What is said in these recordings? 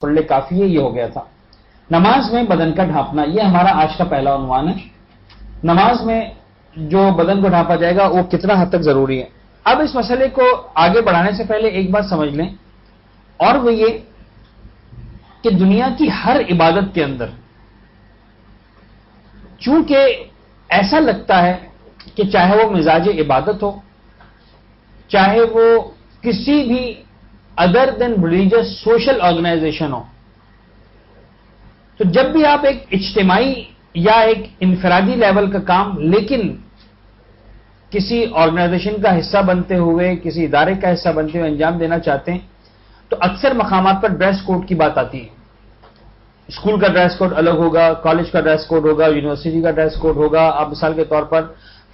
پڑھ لے کافی ہے، یہ ہو گیا تھا۔ نماز میں بدن کا ڈھانپنا، یہ ہمارا آج کا پہلا عنوان ہے۔ نماز میں جو بدن کو ڈھانپا جائے گا وہ کتنا حد تک ضروری ہے۔ اب اس مسئلے کو آگے بڑھانے سے پہلے ایک بات سمجھ لیں، اور وہ یہ کہ دنیا کی ہر عبادت کے اندر چونکہ ایسا لگتا ہے کہ چاہے وہ مزاج عبادت ہو، چاہے وہ کسی بھی ادر دین ریلیجس سوشل آرگنائزیشن ہو، تو جب بھی آپ ایک اجتماعی یا ایک انفرادی لیول کا کام لیکن کسی آرگنائزیشن کا حصہ بنتے ہوئے، کسی ادارے کا حصہ بنتے ہوئے انجام دینا چاہتے ہیں تو اکثر مقامات پر ڈریس کوڈ کی بات آتی ہے۔ اسکول کا ڈریس کوڈ الگ ہوگا، کالج کا ڈریس کوڈ ہوگا، یونیورسٹی کا ڈریس کوڈ ہوگا۔ آپ مثال کے طور پر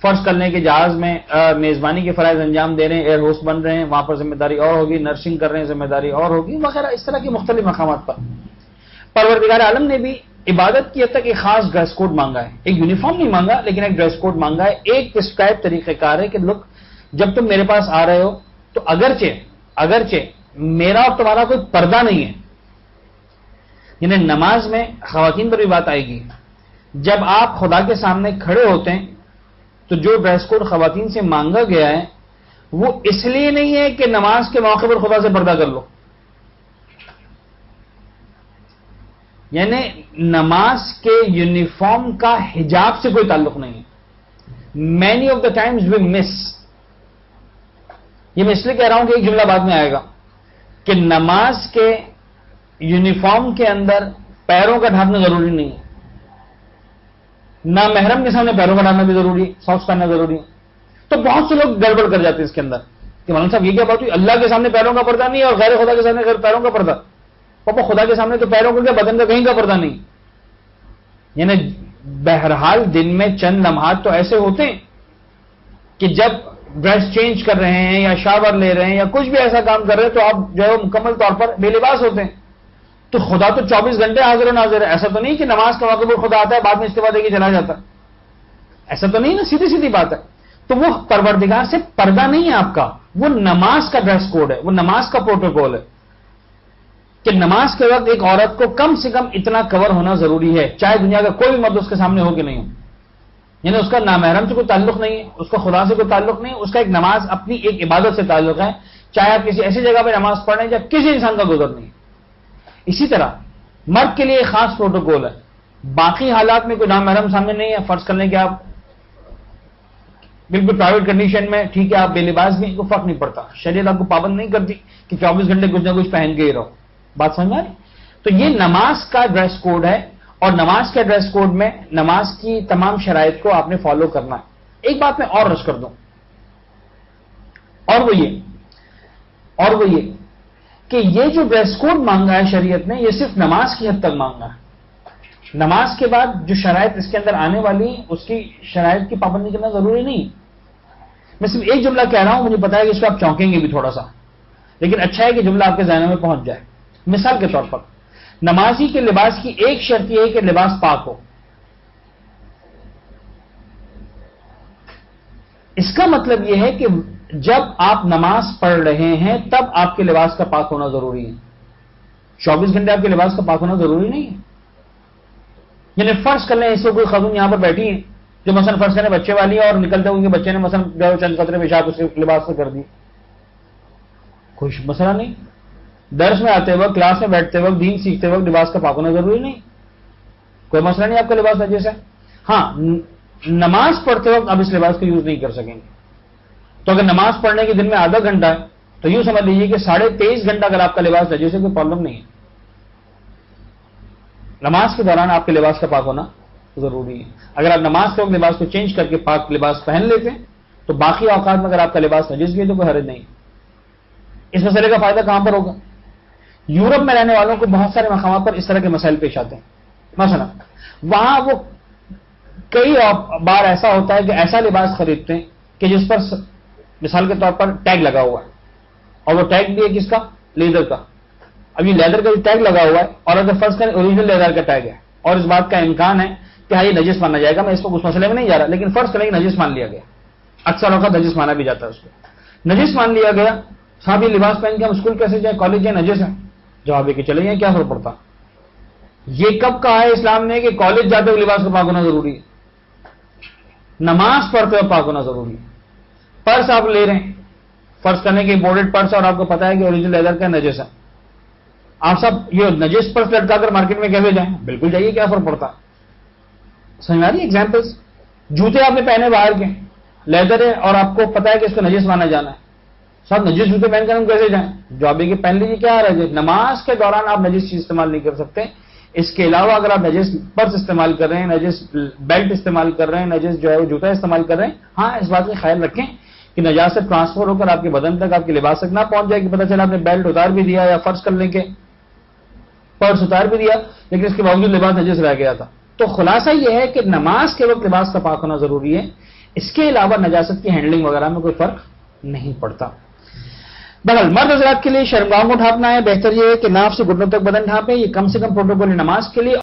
فرض کر لیں کہ جہاز میں میزبانی کے فرائض انجام دے رہے ہیں، ایئر ہوسٹ بن رہے ہیں، وہاں پر ذمہ داری اور ہوگی، نرسنگ کر رہے ہیں ذمہ داری اور ہوگی، وغیرہ اس طرح کے مختلف مقامات پر پروردگار عالم نے بھی عبادت کی حد تک ایک خاص ڈریس کوڈ مانگا ہے۔ ایک یونیفارم نہیں مانگا لیکن ایک ڈریس کوڈ مانگا ہے، ایک پرسکرائب طریقہ کار ہے کہ لوگ جب تم میرے پاس آ رہے ہو تو اگرچہ میرا اور تمہارا کوئی پردہ نہیں ہے، یعنی نماز میں خواتین پر بھی بات آئے گی، جب آپ خدا کے سامنے کھڑے ہوتے ہیں تو جو ڈریس کوڈ خواتین سے مانگا گیا ہے وہ اس لیے نہیں ہے کہ نماز کے موقع پر خدا سے پردہ کر لو، یعنی نماز کے یونیفارم کا حجاب سے کوئی تعلق نہیں ہے۔ Many of the times we miss, یہ میں اس لیے کہہ رہا ہوں کہ ایک جملہ بعد میں آئے گا کہ نماز کے یونیفارم کے اندر پیروں کا ڈھانپنا ضروری نہیں ہے، نہ محرم کے سامنے پیروں کا ڈھانپنا بھی ضروری ہے، ساکس پہننا ضروری ہے۔ تو بہت سے لوگ گڑبڑ کر جاتے ہیں اس کے اندر کہ مولانا صاحب یہ کیا بات ہوئی، اللہ کے سامنے پیروں کا پردہ نہیں ہے اور غیر خدا کے سامنے غیر پیروں کا پردہ۔ پاپا خدا کے سامنے تو پیروں کا کیا، بدن کا کہیں کا پردہ نہیں۔ یعنی بہرحال دن میں چند لمحات تو ایسے ہوتے ہیں کہ جب ڈریس چینج کر رہے ہیں یا شاور لے رہے ہیں یا کچھ بھی ایسا کام کر رہے ہیں تو آپ جو ہے مکمل طور پر بے لباس ہوتے ہیں۔ تو خدا تو 24 گھنٹے حاضر و ناظر ہے، ایسا تو نہیں کہ نماز کے موقع پر خدا آتا ہے بعد میں استعفیٰ دے کے چلا جاتا ہے، ایسا تو نہیں نا، سیدھی بات ہے۔ تو وہ پروردگار سے پردہ نہیں ہے آپ کا، وہ نماز کا ڈریس کوڈ ہے، وہ نماز کا پروٹوکول ہے کہ نماز کے وقت ایک عورت کو کم سے کم اتنا کور ہونا ضروری ہے، چاہے دنیا کا کوئی بھی مرد اس کے سامنے ہو کہ نہیں ہو۔ یعنی اس کا نامحرم سے کوئی تعلق نہیں ہے، اس کا خدا سے کوئی تعلق نہیں ہے، اس کا ایک نماز اپنی ایک عبادت سے تعلق ہے، چاہے آپ کسی ایسی جگہ پہ نماز پڑھ رہے ہیں جہاں کسی انسان کا گزر نہیں ہے۔ اسی طرح مرد کے لیے ایک خاص پروٹوکول ہے، باقی حالات میں کوئی نامحرم سامنے نہیں ہے، فرض کر لیں کہ آپ بالکل پرائیویٹ کنڈیشن میں ٹھیک ہے، آپ بے لباس بھی، کوئی فرق نہیں پڑتا، شریعت آپ کو پابند نہیں کرتی کہ 24 گھنٹے کچھ نہ کچھ پہن کے ہی رہو۔ بات سمجھ آ رہی؟ تو یہ نماز کا ڈریس کوڈ ہے، اور نماز کے ڈریس کوڈ میں نماز کی تمام شرائط کو آپ نے فالو کرنا ہے۔ ایک بات میں اور عرض کر دوں، اور وہ یہ کہ یہ جو ڈریس کوڈ مانگا ہے شریعت نے، یہ صرف نماز کی حد تک مانگا ہے۔ نماز کے بعد جو شرائط اس کے اندر آنے والی ہیں اس کی شرائط کی پابندی کرنا ضروری نہیں۔ میں صرف ایک جملہ کہہ رہا ہوں، مجھے پتا ہے کہ اس کو آپ چونکیں گے بھی تھوڑا سا، لیکن اچھا ہے کہ جملہ آپ کے ذہن میں پہنچ جائے۔ مثال کے طور پر نمازی کے لباس کی ایک شرط یہ ہے کہ لباس پاک ہو۔ اس کا مطلب یہ ہے کہ جب آپ نماز پڑھ رہے ہیں تب آپ کے لباس کا پاک ہونا ضروری ہے، 24 گھنٹے آپ کے لباس کا پاک ہونا ضروری نہیں ہے۔ یعنی فرض کر لیں اس کو کوئی خاتون یہاں پر بیٹھی ہیں جو مثلا فرض کریں بچے والی ہے اور نکلتے ہوئے بچے نے مثلا چند قطرے پیشاب اس کے لباس سے کر دی، کوئی مسئلہ نہیں۔ درس میں آتے وقت، کلاس میں بیٹھتے وقت، دین سیکھتے وقت لباس کا پاک ہونا ضروری نہیں، کوئی مسئلہ نہیں، آپ کا لباس نجس ہے۔ ہاں، نماز پڑھتے وقت آپ اس لباس کا یوز نہیں کر سکیں گے۔ تو اگر نماز پڑھنے کے دن میں آدھا گھنٹہ ہے تو یوں سمجھ لیجیے کہ 23.5 گھنٹہ اگر آپ کا لباس نجس ہے کوئی پرابلم نہیں ہے۔ نماز کے دوران آپ کے لباس کا پاک ہونا ضروری ہے۔ اگر آپ نماز کے وقت لباس کو چینج کر کے پاک لباس پہن لیتے ہیں تو باقی اوقات میں اگر آپ کا لباس نجس بھی ہے تو کوئی حرج نہیں۔ اس مسئلے کا فائدہ کہاں پر ہوگا؟ یورپ میں رہنے والوں کو بہت سارے مقامات پر اس طرح کے مسائل پیش آتے ہیں۔ مثلا وہاں وہ کئی بار ایسا ہوتا ہے کہ ایسا لباس خریدتے ہیں کہ جس پر مثال کے طور پر ٹیگ لگا ہوا ہے، اور وہ ٹیگ بھی ہے کس کا؟ لیدر کا۔ اب یہ لیدر کا جو ٹیگ لگا ہوا ہے اور اگر فرض کریں اوریجنل لیدر کا ٹیگ ہے اور اس بات کا امکان ہے کہ ہاں یہ نجس مانا جائے گا، میں اس کو اس مسئلے میں نہیں جا رہا، لیکن فرض کریں کہ نجس مان لیا گیا، اکثر اوقات نجس مانا بھی جاتا ہے، اس کو نجس مان لیا گیا، صاحب یہ لباس پہن کے ہم اسکول کیسے جائیں، کالج جائیں، نجس ہے، جواب ہے کہ چلے جائیں، کیا فرق پڑتا؟ یہ کب کہا ہے اسلام نے کہ کالج جاتے ہوئے لباس کا پاک ہونا ضروری ہے؟ نماز پڑھتے ہوئے پاک ہونا ضروری ہے۔ پرس آپ لے رہے ہیں، فرض کرنے کے امپورٹڈ پرس اور آپ کو پتا ہے کہ اوریجنل لیدر کا نجس ہے، آپ سب یہ نجس پرس لٹکا کر مارکیٹ میں کیسے جائیں؟ بالکل جائیے، کیا فرق پڑتا؟ سمجھ آ رہی ہے ایگزامپلس؟ جوتے آپ نے پہنے باہر کے، لیدر ہے اور آپ کو پتا ہے کہ اس کو نجس مانا جانا ہے، سب نجس جوتے پہن کر ہم کیسے جائیں؟ جواب ہے کہ پہن لیجیے، کیا آ رہا ہے؟ نماز کے دوران آپ نجس چیز استعمال نہیں کر سکتے۔ اس کے علاوہ اگر آپ نجس پرس استعمال کر رہے ہیں، نجس بیلٹ استعمال کر رہے ہیں، نجس جو ہے وہ جوتا استعمال کر رہے ہیں، ہاں اس بات کا خیال رکھیں کہ نجاست ٹرانسفر ہو کر آپ کے بدن تک، آپ کے لباس تک نہ پہنچ جائے کہ پتہ چلا آپ نے بیلٹ اتار بھی دیا یا فرض کر لیں کہ پرس اتار بھی دیا لیکن اس کے باوجود لباس نجس رہ گیا تھا۔ تو خلاصہ یہ ہے کہ نماز کے وقت لباس کا پاک ہونا ضروری ہے، اس کے علاوہ نجاست کی ہینڈلنگ وغیرہ میں کوئی فرق نہیں پڑتا۔ بہرحال مرد حضرات کے لیے شرمگاہوں کو ڈھانپنا ہے، بہتر یہ ہے کہ ناف سے گھٹنوں تک بدن ڈھانپیں، یہ کم سے کم پروٹوکول نماز کے لیے۔